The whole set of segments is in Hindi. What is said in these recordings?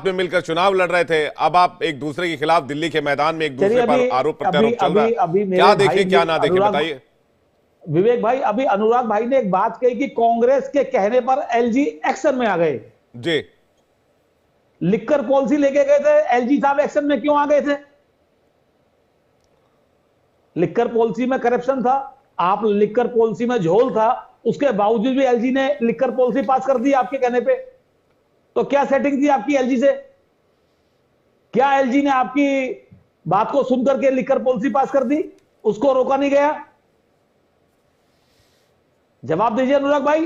में मिलकर चुनाव लड़ रहे थे, अब आप एक दूसरे के खिलाफ दिल्ली के मैदान में एक दूसरे पर आरोप प्रत्यारोप चल रहा है। क्या देखें क्या ना देखें बताइए। विवेक भाई, अभी अनुराग भाई ने एक बात कही कि कांग्रेस के कहने पर एलजी एक्शन में आ गए। जी, लिक्कर पॉलिसी लेके गए थे, एलजी साहब एक्शन में क्यों आ गए थे? लिक्कर पॉलिसी में करप्शन था, आप लिक्कर पॉलिसी में झोल था, उसके बावजूद भी एलजी ने लिक्कर पॉलिसी पास कर दी आपके कहने पे। तो क्या सेटिंग थी आपकी एलजी से? क्या एलजी ने आपकी बात को सुनकर के लिक्कर पॉलिसी पास कर दी? उसको रोका नहीं गया? जवाब दीजिए अनुराग भाई।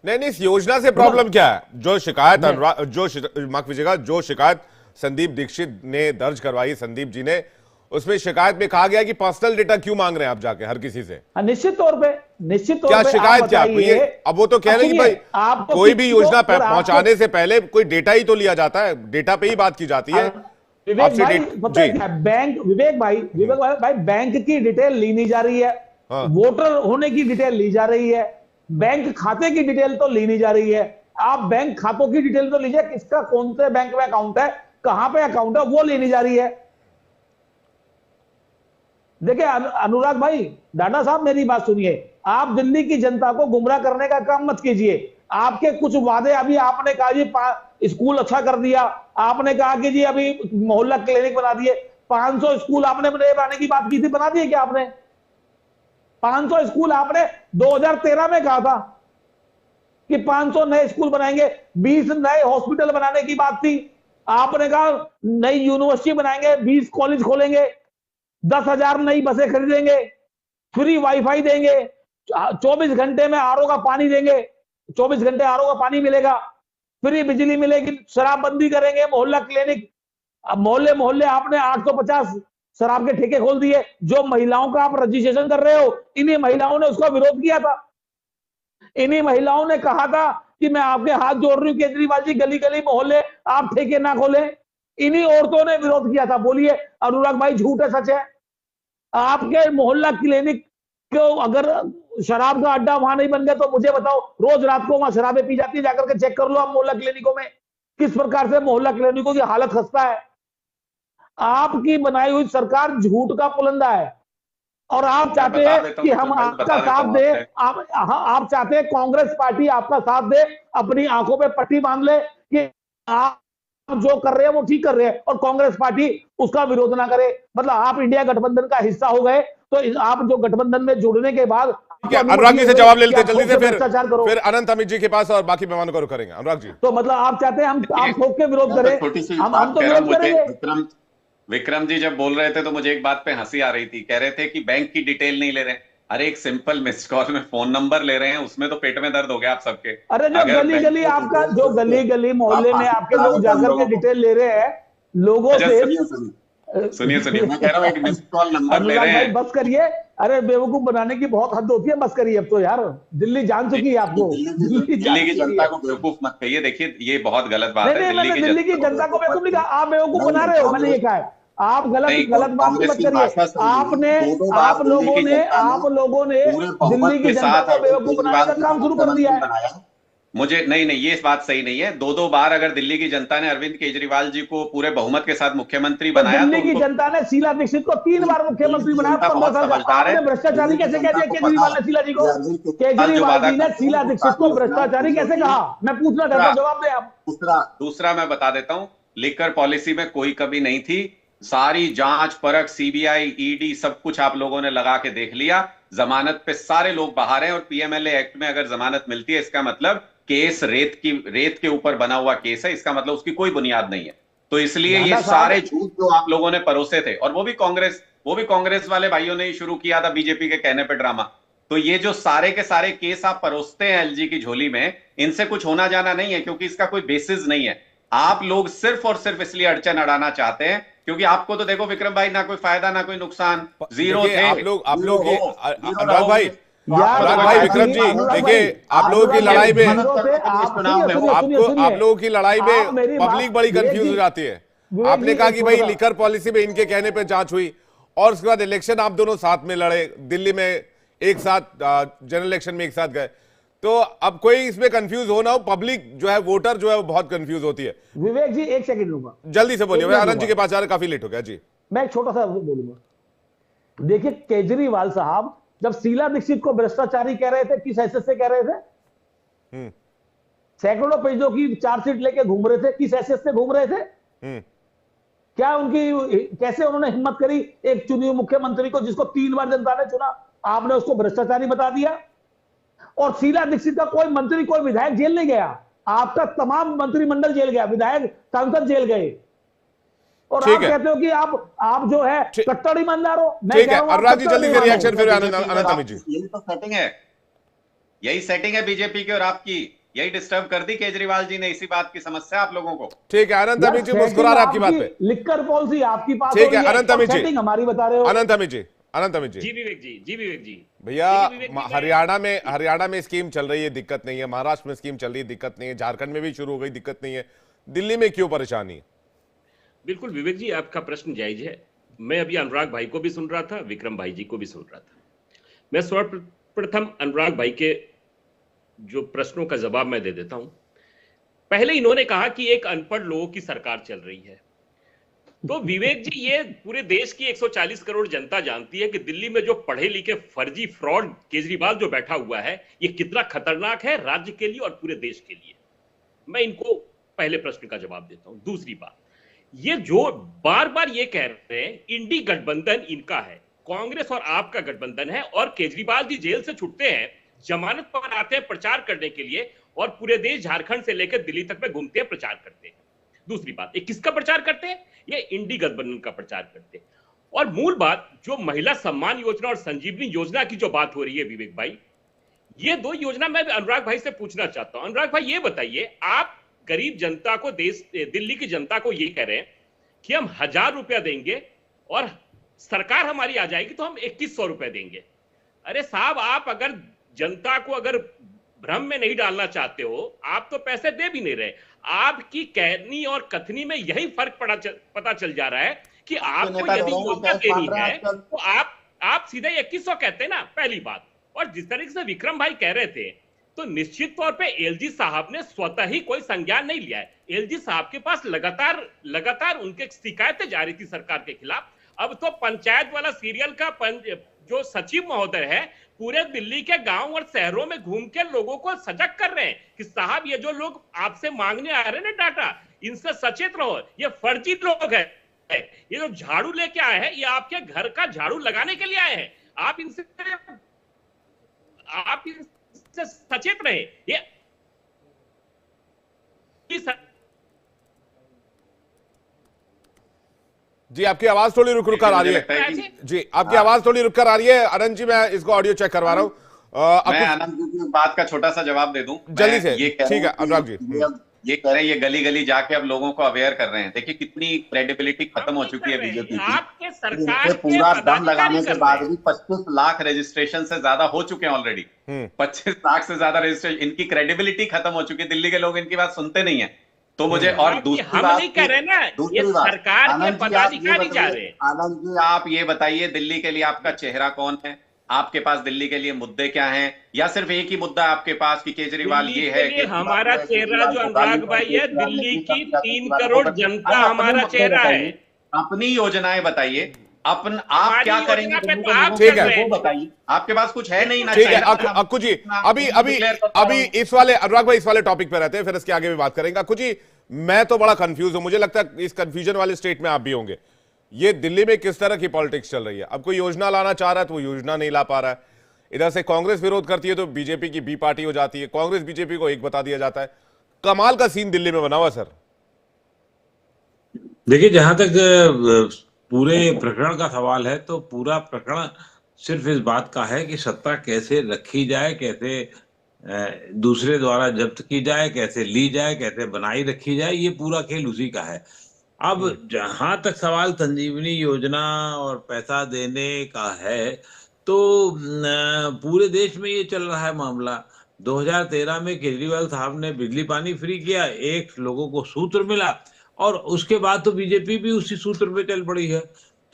नहीं, इस योजना से प्रॉब्लम क्या है? जो शिकायत माफ कीजिएगा, जो शिकायत संदीप दीक्षित ने दर्ज करवाई, संदीप जी ने, उसमें शिकायत में कहा गया कि पर्सनल डेटा क्यों मांग रहे हैं आप जाके हर किसी से? निश्चित तौर पे क्या शिकायत क्या ये? अब वो तो कह रहे हैं कि भाई कोई भी योजना पहुंचाने से पहले कोई डेटा ही तो लिया जाता है, डेटा पे ही बात की जाती है। विवेक भाई पता है बैंक, विवेक भाई बैंक की डिटेल ली नहीं जा रही है, वोटर होने की डिटेल ली जा रही है, बैंक खाते की डिटेल तो ली नहीं जा रही है। आप बैंक खातों की डिटेल तो लीजिए, किसका कौन से बैंक में अकाउंट है, कहां पे अकाउंट है, वो ली नहीं जा रही है। देखिए अनुराग भाई, डाडा साहब मेरी बात सुनिए, आप दिल्ली की जनता को गुमराह करने का काम मत कीजिए। आपके कुछ वादे, अभी आपने कहा जी स्कूल अच्छा कर दिया, आपने कहा कि जी अभी मोहल्ला क्लिनिक बना दिए, 500 स्कूल आपने बनाने की बात की थी, बना दिए क्या आपने? 500 स्कूल आपने 2013 में कहा था कि 500 नए स्कूल बनाएंगे, 20 नए हॉस्पिटल बनाने की बात थी, आपने कहा नई यूनिवर्सिटी बनाएंगे, 20 कॉलेज खोलेंगे, 10,000 नई बसें खरीदेंगे, फ्री वाईफाई देंगे, 24 घंटे में आरओ का पानी देंगे, 24 घंटे आरओ का पानी मिलेगा, फ्री बिजली मिलेगी, शराबबंदी करेंगे, मोहल्ला क्लिनिक। अब मोहल्ले मोहल्ले आपने 850 शराब के ठेके खोल दिए। जो महिलाओं का आप रजिस्ट्रेशन कर रहे हो, इन्हीं महिलाओं ने उसका विरोध किया था। इन्हीं महिलाओं ने कहा था कि मैं आपके हाथ जोड़ रही हूं केजरीवाल जी, गली गली मोहल्ले आप ठेके ना खोलें। इन्हीं औरतों ने विरोध किया था। बोलिए अनुराग भाई, झूठ है सच है? आपके मोहल्ला क्लिनिक को अगर शराब का अड्डा वहां नहीं बन गया तो मुझे बताओ, रोज रात को वहां शराबें पी जाती है, जाकर के चेक कर लो आप मोहल्ला क्लिनिकों में किस प्रकार से मोहल्ला क्लिनिकों की हालत खस्ता है। आपकी बनाई हुई सरकार झूठ का पुलंदा है और आप चाहते हैं कि हम आपका साथ दे। आप चाहते हैं कांग्रेस पार्टी आपका साथ दे, अपनी आंखों पे पट्टी बांध ले कि आप जो कर रहे हैं वो ठीक कर रहे हैं और कांग्रेस पार्टी उसका विरोध ना करे। मतलब आप इंडिया गठबंधन का हिस्सा हो गए, तो आप जो गठबंधन में जुड़ने के बाद अनुराग जी से जवाब ले लेते जल्दी से, फिर अनंत अमित जी के पास और बाकी मेहमानों को करेंगे। अनुराग जी, तो मतलब आप चाहते हैं हम आप ठोक के विरोध करें? हम तो विरोध करेंगे। विक्रम जी जब बोल रहे थे तो मुझे एक बात पे हंसी आ रही थी। कह रहे थे कि बैंक की डिटेल नहीं ले रहे हैं। अरे एक सिंपल मिस कॉल में फोन नंबर ले रहे हैं, उसमें तो पेट में दर्द हो गया आप सबके। अरे जो गली गली आपका, जो गली गली मोहल्ले में आपके लोग जाकर के डिटेल ले रहे हैं लोगों से। सुनिए मैं कह रहा हूँ एक मिस कॉल नंबर ले रहे हैं। बस करिए, अरे बेवकूफ बनाने की बहुत हद होती है, बस करिए अब तो यार। दिल्ली जान चुकी है आपको। दिल्ली की जनता को बेवकूफ मत कहिए। देखिए ये बहुत गलत बात है। दिल्ली की जनता को बेवकूफ नहीं कहा, आप बेवकूफ बना रहे हो, मैंने ये कहा है। आप गलत बात मत करिए। आप लोगों ने दिल्ली की जनता को बेवकूफ बनाने का काम शुरू कर दिया है। मुझे नहीं ये बात सही नहीं है। दो बार अगर दिल्ली की जनता ने अरविंद केजरीवाल जी को पूरे बहुमत के साथ मुख्यमंत्री बनाया, दिल्ली की जनता ने शीला दीक्षित को 3 बार मुख्यमंत्री बनाया। 15 साल का आपने भ्रष्टाचारी कैसे कह दिया केजरीवाल ने शीला जी को? केजरीवाल जी ने शीला दीक्षित को भ्रष्टाचारी कैसे कहा? मैं पूछना चाहता हूँ, जवाब दें आप। दूसरा मैं बता देता हूँ, लिकर पॉलिसी में कोई कमी नहीं थी। सारी जांच परख, सीबीआई, ईडी सब कुछ आप लोगों ने लगा के देख लिया। जमानत पे सारे लोग बाहर हैं और पीएमएलए एक्ट में अगर जमानत मिलती है, इसका मतलब केस रेत के ऊपर बना हुआ केस है। इसका मतलब उसकी कोई बुनियाद नहीं है। तो इसलिए ये सारे झूठ जो आप लोगों ने परोसे थे, और वो भी कांग्रेस वाले भाइयों ने ही शुरू किया था बीजेपी के कहने पे ड्रामा। तो ये जो सारे के सारे केस आप परोसते हैं एलजी की झोली में, इनसे कुछ होना जाना नहीं है, क्योंकि इसका कोई बेसिस नहीं है। आप लोग सिर्फ और सिर्फ इसलिए अड़चन अड़ाना चाहते हैं क्योंकि आपको तो देखो विक्रम भाई, ना कोई फायदा ना कोई नुकसान, जीरो थे आप लोग अनुराग भाई विक्रम जी, देखिए आप लोगों की लड़ाई में पब्लिक बड़ी कंफ्यूज हो जाती है। आपने कहा कि भाई लिकर पॉलिसी में इनके कहने पे जांच हुई और उसके बाद इलेक्शन आप दोनों साथ में लड़े, दिल्ली में एक साथ जनरल इलेक्शन में एक साथ गए। तो अब कोई इसमें कंफ्यूज होना हो, पब्लिक जो है, वोटर जो है वो बहुत कंफ्यूज होती है। विवेक जी एक सेकंड लूंगा, जल्दी से बोलिए, आनंद जी के पास आ रहे, काफी लेट हो गया जी। मैं एक छोटा सा बोलूंगा। देखिए केजरीवाल साहब जब शीला दीक्षित को भ्रष्टाचारी कह रहे थे, किस हैसियत से कह रहे थे? सैकड़ों पेजों की चार्जशीट लेके घूम रहे थे, किस हैसियत से घूम रहे थे? क्या उनकी, कैसे उन्होंने हिम्मत करी एक चुनी हुई मुख्यमंत्री को, जिसको 3 बार जनता ने चुना, आपने उसको भ्रष्टाचारी बता दिया? और शीला दीक्षित का कोई मंत्री, कोई विधायक जेल नहीं गया, आपका तमाम मंत्रिमंडल जेल गया, विधायक सांसद जेल गए, और आप कहते हो कि आप जो है कट्टर ईमानदार हो। मैं कह रहा हूं अनुराग जी जल्दी से रिएक्शन, फिर अनंत जी। यही तो सेटिंग है, यही सेटिंग है बीजेपी की और आपकी, यही डिस्टर्ब कर दी केजरीवाल जी ने, इसी बात की समस्या आप लोगों को। ठीक है अनंत जी, मुस्कुरा रहे आपकी बात पे। लिखकर पॉलिसी आपकी पास, ठीक है अनंत जी, सेटिंग हमारी बता रहे हो। अनंत जी जी विवेक जी भैया, हरियाणा में स्कीम चल रही है, दिक्कत नहीं है, महाराष्ट्र में स्कीम चल रही है, दिक्कत नहीं है, झारखंड में भी शुरू हो गई, दिक्कत नहीं है, दिल्ली में क्यों परेशानी है? बिल्कुल विवेक जी, आपका प्रश्न जायज है। मैं अभी अनुराग भाई को भी सुन रहा था, विक्रम भाई जी को भी सुन रहा था। मैं सर्वप्रथम अनुराग भाई के जो प्रश्नों का जवाब मैं दे देता हूं। पहले इन्होंने कहा कि एक अनपढ़ लोगों की सरकार चल रही है। तो विवेक जी, ये पूरे देश की 140 करोड़ जनता जानती है कि दिल्ली में जो पढ़े लिखे फर्जी फ्रॉड केजरीवाल जो बैठा हुआ है, ये कितना खतरनाक है राज्य के लिए और पूरे देश के लिए। मैं इनको पहले प्रश्न का जवाब देता हूं। दूसरी बात, ये जो बार बार ये कह रहे हैं इंडी गठबंधन इनका है, कांग्रेस और आपका गठबंधन है, और केजरीवाल जी जेल से छुटते हैं, जमानत पर आते हैं प्रचार करने के लिए, और पूरे देश झारखंड से लेकर दिल्ली तक में घूमते हैं, प्रचार करते हैं। दूसरी बात, ये किसका प्रचार करते हैं? ये इंडी गठबंधन का प्रचार करते हैं। और मूल बात, जो महिला सम्मान योजना और संजीवनी योजना की जो बात हो रही है विवेक भाई, ये 2 योजना मैं अनुराग भाई से पूछना चाहता हूं। अनुराग भाई ये बताइए, आप गरीब जनता को, दिल्ली की जनता को ये कह रहे हैं कि हम 1000 रुपया देंगे और सरकार हमारी आ जाएगी तो हम 2100 रुपए देंगे। अरे साहब, आप अगर जनता को अगर भ्रम में नहीं डालना चाहते हो, आप तो पैसे दे भी नहीं रहे। आपकी कहनी और कथनी में यही फर्क पता चल जा रहा है कि आपको यदि योजना देनी है तो आप सीधे 2100 कहते हैं ना, पहली बात। और जिस तरीके से विक्रम भाई कह रहे थे, तो निश्चित तौर पे एलजी साहब ने स्वतः ही कोई संज्ञान नहीं लिया है। एलजी साहब के पास लगातार उनके शिकायतें जा रही थी सरकार के खिलाफ। अब तो पंचायत वाला सीरियल का जो सचिव महोदय है, पूरे दिल्ली के गांव और शहरों में घूम के लोगों को सजग कर रहे हैं कि साहब, ये जो लोग आपसे मांगने आ रहे हैं ना डाटा, इनसे सचेत रहो, ये फर्जी लोग हैं। ये जो झाड़ू लेके आए हैं, ये आपके घर का झाड़ू लगाने के लिए आए हैं। आप इनसे सचेत रहे। ये जी, आपकी आवाज थोड़ी रुक कर आ रही है। जी, आपकी आवाज थोड़ी रुक कर आ रही है। आनंद जी, मैं इसको ऑडियो चेक करवा रहा हूं। मैं आनंद जी की बात का छोटा सा जवाब दे दूं जल्दी से। ठीक है अनुराग जी, ये कह रहे हैं, ये गली गली जाके अब लोगों को अवेयर कर रहे हैं। देखिए कितनी क्रेडिबिलिटी खत्म हो चुकी है बीजेपी की। पूरा दम लगाने के बाद भी 25 लाख रजिस्ट्रेशन से ज्यादा हो चुके हैं ऑलरेडी। 25 लाख से ज्यादा रजिस्ट्रेशन, इनकी क्रेडिबिलिटी खत्म हो चुकी है। दिल्ली के लोग इनकी बात सुनते नहीं है। तो मुझे, और दूसरी बात, सरकार के पदाधिकारी जा रहे हैं। आनंद जी, आप ये बताइए, दिल्ली के लिए आपका चेहरा कौन है? आपके पास दिल्ली के लिए मुद्दे क्या हैं? या सिर्फ एक ही मुद्दा है आपके पास कि केजरीवाल ये है कि हमारा चेहरा जो अनुराग भाई है, दिल्ली की 3 करोड़ जनता हमारा चेहरा है। अपनी योजनाएं बताइए, आप क्या करेंगे? ठीक है, बताइए, आपके पास कुछ है नहीं ना? ठीक है अक्कू जी, अभी इस वाले, अनुराग भाई इस वाले टॉपिक पे रहते हैं, फिर इसके आगे भी बात करेंगे। अक्कू जी, मैं तो बड़ा कंफ्यूज हूं, मुझे लगता है इस कंफ्यूजन वाले स्टेट में आप भी होंगे। ये दिल्ली में किस तरह की पॉलिटिक्स चल रही है? अब कोई योजना लाना चाह रहा है तो वो योजना नहीं ला पा रहा है। इधर से कांग्रेस विरोध करती है तो बीजेपी की बी पार्टी हो जाती है, कांग्रेस बीजेपी को एक बता दिया जाता है। कमाल का सीन दिल्ली में बना हुआ सर। देखिए, जहां तक पूरे प्रकरण का सवाल है, तो पूरा प्रकरण सिर्फ इस बात का है कि सत्ता कैसे रखी जाए, कैसे दूसरे द्वारा जब्त की जाए, कैसे ली जाए, कैसे बनाई रखी जाए, ये पूरा खेल उसी का है। अब जहां तक सवाल संजीवनी योजना और पैसा देने का है, तो पूरे देश में ये चल रहा है मामला। 2013 में केजरीवाल साहब ने बिजली पानी फ्री किया, एक लोगों को सूत्र मिला, और उसके बाद तो बीजेपी भी उसी सूत्र पे चल पड़ी है।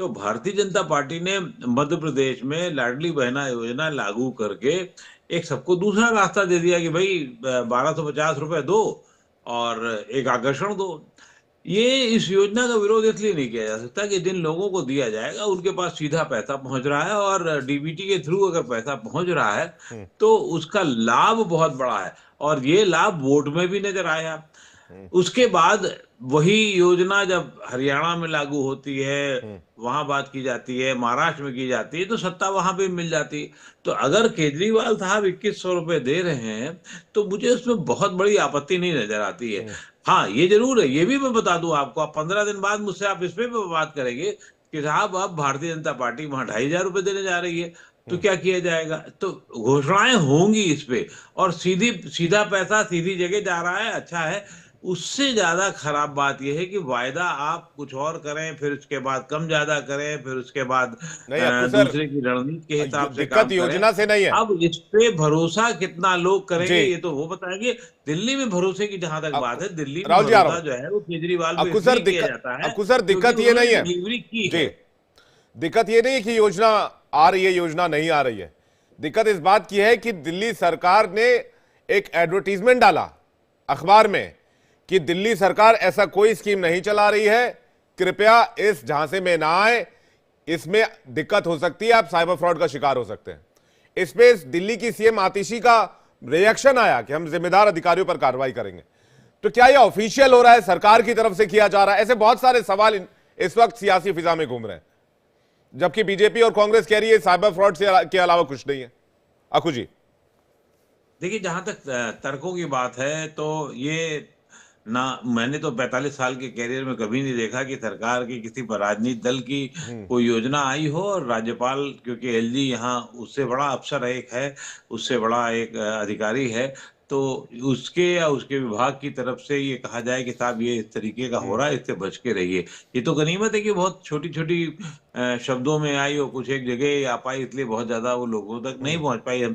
तो भारतीय जनता पार्टी ने मध्य प्रदेश में लाडली बहना योजना लागू करके एक सबको दूसरा रास्ता दे दिया कि भाई 1250 रुपए दो और एक आकर्षण दो। ये इस योजना का विरोध इसलिए नहीं किया जा सकता कि जिन लोगों को दिया जाएगा उनके पास सीधा पैसा पहुंच रहा है, और डीबीटी के थ्रू अगर पैसा पहुंच रहा है तो उसका लाभ बहुत बड़ा है, और ये लाभ वोट में भी नजर आया। उसके बाद वही योजना जब हरियाणा में लागू होती है, वहां बात की जाती है, महाराष्ट्र में की जाती है, तो सत्ता वहां पे मिल जाती है। तो अगर केजरीवाल साहब 2100 रुपए दे रहे हैं तो मुझे उसमें बहुत बड़ी आपत्ति नहीं नजर आती है। हाँ, ये जरूर है, ये भी मैं बता दूं आपको, आप 15 दिन बाद मुझसे आप इस पे भी बात करेंगे कि साहब अब भारतीय जनता पार्टी वहां 2500 रुपए देने जा रही है, तो क्या किया जाएगा? तो घोषणाएं होंगी इस पे, और सीधा पैसा सीधी जगह जा रहा है, अच्छा है। उससे ज्यादा खराब बात यह है कि वायदा आप कुछ और करें, फिर उसके बाद कम ज्यादा करें, फिर उसके बाद नहीं अक्कू सर, दूसरे की रणनीति के हिसाब से दिक्कत काम योजना करें। से नहीं है। अब इस पे भरोसा कितना लोग करेंगे जी। ये तो वो बताएंगे। दिल्ली में भरोसे की जहां तक बात है, दिल्ली में राहुल जी आ रहा भरोसा हूं। जो है वो केजरीवाल पे अक्कू सर इसलिए किया दिक्कत, जाता है अक्कू सर दिक्कत क्योंकि ये नहीं उन्होंने है डिलीवरी की जी, है। दिक्कत ये नहीं है कि योजना आ रही है योजना नहीं आ रही है। दिक्कत इस बात की है कि दिल्ली सरकार ने एक एडवर्टीजमेंट डाला अखबार में कि दिल्ली सरकार ऐसा कोई स्कीम नहीं चला रही है, कृपया इस झांसे में ना आए, इसमें दिक्कत हो सकती है, आप साइबर फ्रॉड का शिकार हो सकते हैं। इस पे दिल्ली की सीएम आतिशी का रिएक्शन आया कि हम जिम्मेदार अधिकारियों पर कार्रवाई करेंगे। तो क्या यह ऑफिशियल हो रहा है, सरकार की तरफ से किया जा रहा है? ऐसे बहुत सारे सवाल इस वक्त सियासी फिजा में घूम रहे हैं, जबकि बीजेपी और कांग्रेस कह रही है साइबर फ्रॉड के अलावा कुछ नहीं है। अक्कू जी देखिए, जहां तक तर्कों की बात है तो ये ना, मैंने तो 45 साल के कैरियर में कभी नहीं देखा कि सरकार की किसी राजनीतिक दल की कोई योजना आई हो और राज्यपाल, क्योंकि एलजी यहाँ उससे बड़ा अफसर एक है, उससे बड़ा एक अधिकारी है, तो उसके या उसके विभाग की तरफ से ये कहा जाए कि साहब ये इस तरीके का हो रहा है, इससे बच के रहिए। ये तो गनीमत है कि बहुत छोटी छोटी शब्दों में आई और कुछ एक जगह आ पाई, इसलिए बहुत ज्यादा वो लोगों तक नहीं पहुंच पाई। हम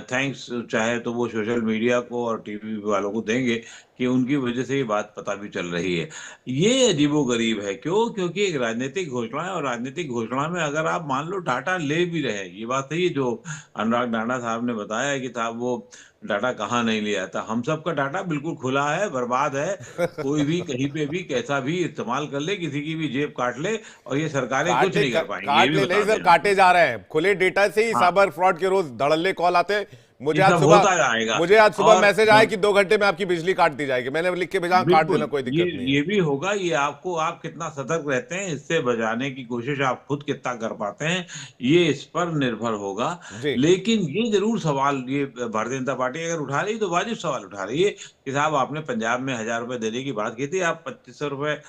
थैंक्स चाहे तो वो सोशल मीडिया को और टीवी वालों को देंगे कि उनकी वजह से ये बात पता भी चल रही है। ये अजीबोगरीब है, क्यों? क्योंकि एक राजनीतिक घोषणा है, और राजनीतिक घोषणा में अगर आप मान लो डाटा ले भी रहे हैं, ये बात सही है जो अनुराग डांडा साहब ने बताया कि साहब वो डाटा कहाँ नहीं लिया था। हम सब का डाटा बिल्कुल खुला है, बर्बाद है, कोई भी कहीं पे भी कैसा भी इस्तेमाल कर ले, किसी की भी जेब काट ले, और ये सरकारें कुछ नहीं कर पाएंगी। ये भी बता नहीं सर, देना। काटे जा रहे हैं। खुले डेटा से ही साइबर फ्रॉड के रोज धड़ल्ले कॉल आते हैं। मुझे आज सुबह मैसेज आया कि 2 घंटे में आपकी बिजली काट दी जाएगी। मैंने लिख के भेजा, काट देना, कोई दिक्कत नहीं। ये भी होगा, ये आपको, आप कितना सतर्क रहते हैं, इससे बचाने की कोशिश आप खुद कितना कर पाते हैं, ये इस पर निर्भर होगा। लेकिन ये जरूर सवाल, ये भारतीय जनता पार्टी अगर उठा रही है तो वाजिब सवाल उठा रही है कि साहब आपने पंजाब में 1000 रुपए देने की बात की थी, आप 2500 रुपए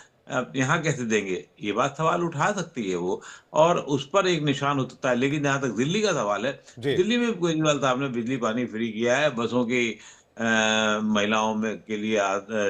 यहाँ कैसे देंगे? ये बात सवाल उठा सकती है वो, और उस पर एक निशान उठता है। लेकिन जहां तक दिल्ली का सवाल है, दिल्ली में केजरीवाल साहब ने बिजली पानी फ्री किया है, बसों की महिलाओं में के लिए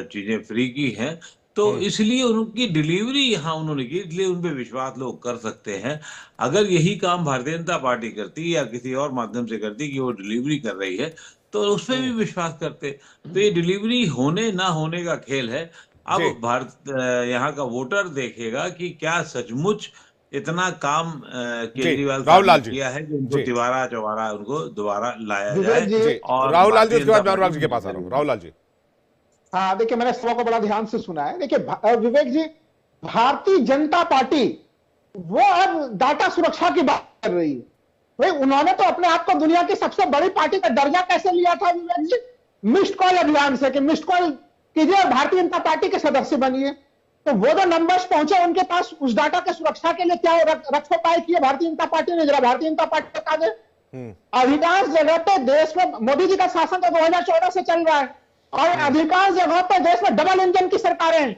चीजें फ्री की हैं, तो इसलिए उनकी डिलीवरी यहाँ उन्होंने की, इसलिए उन पर विश्वास लोग कर सकते हैं। अगर यही काम भारतीय जनता पार्टी करती या किसी और माध्यम से करती कि वो डिलीवरी कर रही है, तो उस पर भी विश्वास करते। तो ये डिलीवरी होने ना होने का खेल है। अब भारत यहाँ का वोटर देखेगा कि क्या सचमुच इतना काम केजरीवाल साहब ने किया है कि उनको तिवारा चौवारा उनको दोबारा लाया जाए। और राहुल लाल जी, उसके बाद अनुराग जी के पास आ रहा हूँ। राहुल लाल जी, हाँ देखिए, मैंने सवाल को बड़ा ध्यान से सुना है। देखिए विवेक जी, भारतीय जनता पार्टी वो अब डाटा सुरक्षा की बात कर रही है। भाई उन्होंने तो अपने आप को दुनिया की सबसे बड़ी पार्टी का दर्जा कैसे लिया था विवेक जी? मिस्ड कॉल अभियान से, कि मिस्ड कॉल कीजिए और भारतीय जनता पार्टी के सदस्य बनिए। तो वो जो नंबर्स पहुंचे उनके पास, उस डाटा के सुरक्षा के लिए क्या रख पाए किए भारतीय जनता पार्टी ने? जरा भारतीय जनता पार्टी बता दे। अधिकांश जगह पे देश में मोदी जी का शासन तो 2014 से चल रहा है, और अधिकांश जगह पे देश में डबल इंजन की सरकारें हैं।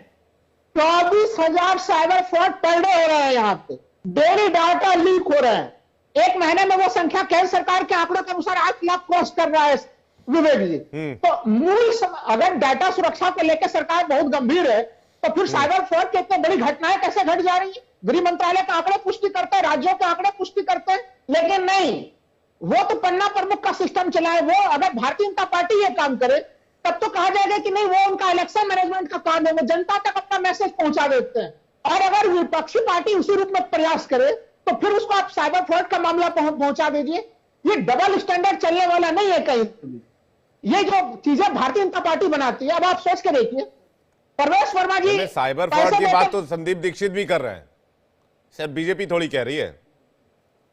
24,000 साइबर फ्रॉड पर डे हो रहे हैं यहाँ पे, डेली डाटा लीक हो रहे हैं। एक महीने में वो संख्या केंद्र सरकार के आंकड़ों के अनुसार 8 लाख क्रॉस कर रहा है विवेक जी। तो अगर डाटा सुरक्षा को लेकर सरकार बहुत गंभीर है, तो फिर साइबर फ्रॉड की इतनी बड़ी घटनाएं कैसे घट जा रही है? गृह मंत्रालय के आंकड़े पुष्टि करते हैं, राज्यों के आंकड़े पुष्टि करते हैं, लेकिन नहीं, वो तो पन्ना प्रमुख का सिस्टम चलाए। वो अगर भारतीय जनता पार्टी ये काम करे तब तो कहा जाएगा कि नहीं, वो उनका इलेक्शन मैनेजमेंट का काम है, वो जनता तक अपना मैसेज पहुंचा देते हैं। और अगर विपक्षी पार्टी उसी रूप में प्रयास करे तो फिर उसको आप साइबर फ्रॉड का मामला पहुंचा दीजिए। ये डबल स्टैंडर्ड चलने वाला नहीं है कहीं भी। ये जो चीजें भारतीय जनता पार्टी बनाती है, अब आप सोच के देखिए, परवेश वर्मा जी साइबर फ्रॉड की बात तो संदीप दीक्षित भी कर रहे हैं, सिर्फ बीजेपी थोड़ी कह रही है।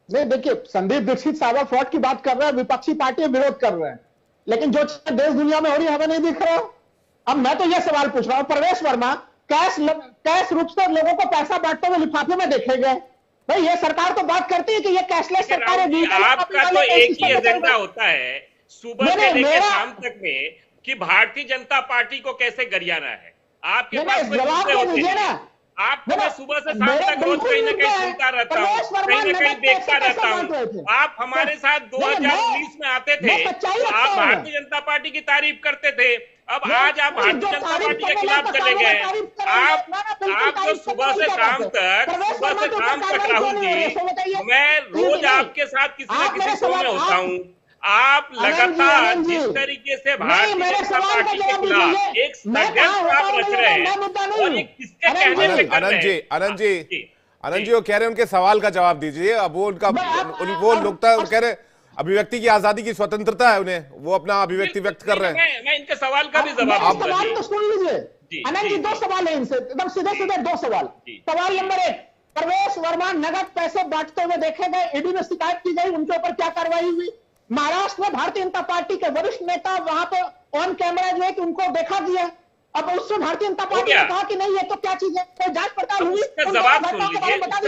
नहीं देखिए, संदीप दीक्षित साइबर फ्रॉड की बात कर रहे हैं, विपक्षी पार्टी विरोध कर रहे हैं, लेकिन जो चीजें देश दुनिया में हो रही है हमें नहीं दिख रहा। अब मैं तो यह सवाल पूछ रहा हूं, परवेश वर्मा कैश रूप से लोगों को पैसा बांटते हुए लिफाफे में देखे गए। भाई ये सरकार तो बात करती है कि ये कैशलेस सरकार है। आपका तो एक ही एजेंडा होता है सुबह से लेकर शाम तक में कि भारतीय जनता पार्टी को कैसे गरियाना है। आपके पास जवाब तो दीजिए ना। आपको मैं सुबह से शाम तक रोज कहीं ना कहीं सुनता रहता हूँ, कहीं ना कहीं देखता रहता हूँ। आप हमारे साथ 2019 में आते थे, आप भारतीय जनता पार्टी की तारीफ करते थे। अब आज आप भारतीय जनता पार्टी के खिलाफ चले गए। आप जो सुबह से शाम तक राहुल जी, मैं रोज आपके साथ किसी न किसी शो में होता हूँ। आप लगातार जिस तरीके से भारतीय जनता पार्टी के खिलाफ एक षड्यंत्र आप रच रहे हैं और ये किसके कहने पे कर रहे हैं? आनंद जी वो कह रहे हैं उनके सवाल का जवाब दीजिए। अब वो वो लोकता कह रहे अभिव्यक्ति की आजादी की स्वतंत्रता है उन्हें, वो अपना अभिव्यक्ति व्यक्त कर रहे हैं। मैं इनके सवाल का भी जवाब तो सुन लीजिए आनंद जी, 2 सवाल है इनसे, एकदम सीधे सीधे 2 सवाल। सवाल नंबर 1, परवेश वर्मा नगद पैसे बांटते हुए देखे गए, ईडी में शिकायत की गई, उनके ऊपर क्या कार्रवाई हुई? महाराष्ट्र में भारतीय जनता पार्टी के वरिष्ठ नेता वहां पे ऑन कैमरा जो है कि उनको देखा गया। अब उससे भारतीय जनता पार्टी ने कहा कि नहीं ये तो क्या चीज है, तो जांच पड़ताल हुई। उसका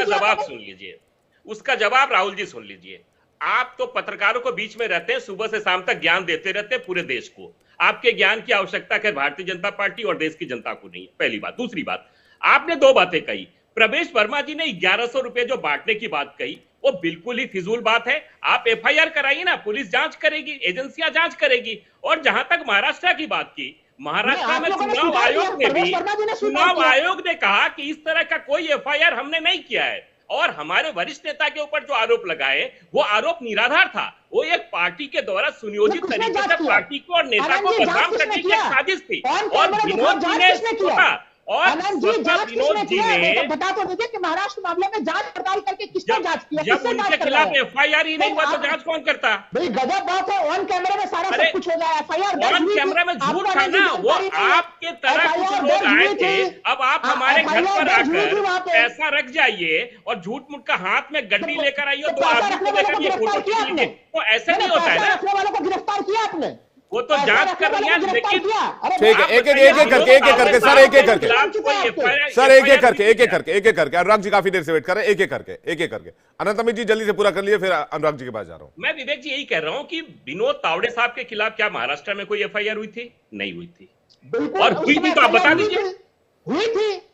जवाब सुन लीजिए, उसका जवाब राहुल जी सुन लीजिए। आप तो पत्रकारों को बीच में रहते हैं, सुबह से शाम तक ज्ञान देते रहते हैं पूरे देश को। आपके ज्ञान की आवश्यकता है भारतीय जनता पार्टी और देश की जनता को नहीं है, पहली बात। दूसरी बात, आपने 2 बातें कही। प्रवेश वर्मा जी ने 1100 रुपए जो बांटने की बात कही, वो बिल्कुल ही फिजूल बात है। आप एफआईआर कराइए ना, पुलिस जांच करेगी, एजेंसियां जांच करेगी। और जहां तक महाराष्ट्र की बात की, महाराष्ट्र में चुनाव आयोग ने कहा कि इस तरह का कोई एफआईआर हमने नहीं किया है और हमारे वरिष्ठ नेता के ऊपर जो आरोप लगाए वो आरोप निराधार था। वो एक पार्टी के द्वारा सुनियोजित तरीके से पार्टी को और नेता को बदनाम करने की साजिश थी। और विनोद जी ने विनोद जी ने बता तो दीजिए कि महाराष्ट्र मामले में जांच पड़ताल करके किसने जांच किया? जब उनके खिलाफ एफआईआर ही नहीं हुआ तो जांच कौन करता? भाई गजब बात है, ऑन कैमरा में सारा सब कुछ हो जाए। एफआईआर ऑन कैमरा में झूठ था ना, वो आपके तरह कुछ लोग आए थे। अब आप हमारे घर पर आकर पैसा रख जाइए और झूठ मूठ का हाथ में गड्डी लेकर आइए, 2 आदमी को लेकर ये फोटो खींच लीजिए, तो ऐसे नहीं होता है ना। रखने वालों को गिरफ्तार किया आपने, वो तो जांच कर रही है, लेकिन ठीक है, एक एक करके सर, एक एक करके सर, एक एक करके अनुराग जी काफी देर से वेट कर रहे हैं, एक एक करके अनंत अमित जी जल्दी से पूरा कर लिए, फिर अनुराग जी के पास जा रहा हूं। मैं विवेक जी यही कह रहा हूं कि विनोद तावड़े साहब के खिलाफ क्या महाराष्ट्र में कोई एफआईआर हुई थी? नहीं हुई थी। और हुई थी तो आप बता दीजिए। हुई थी,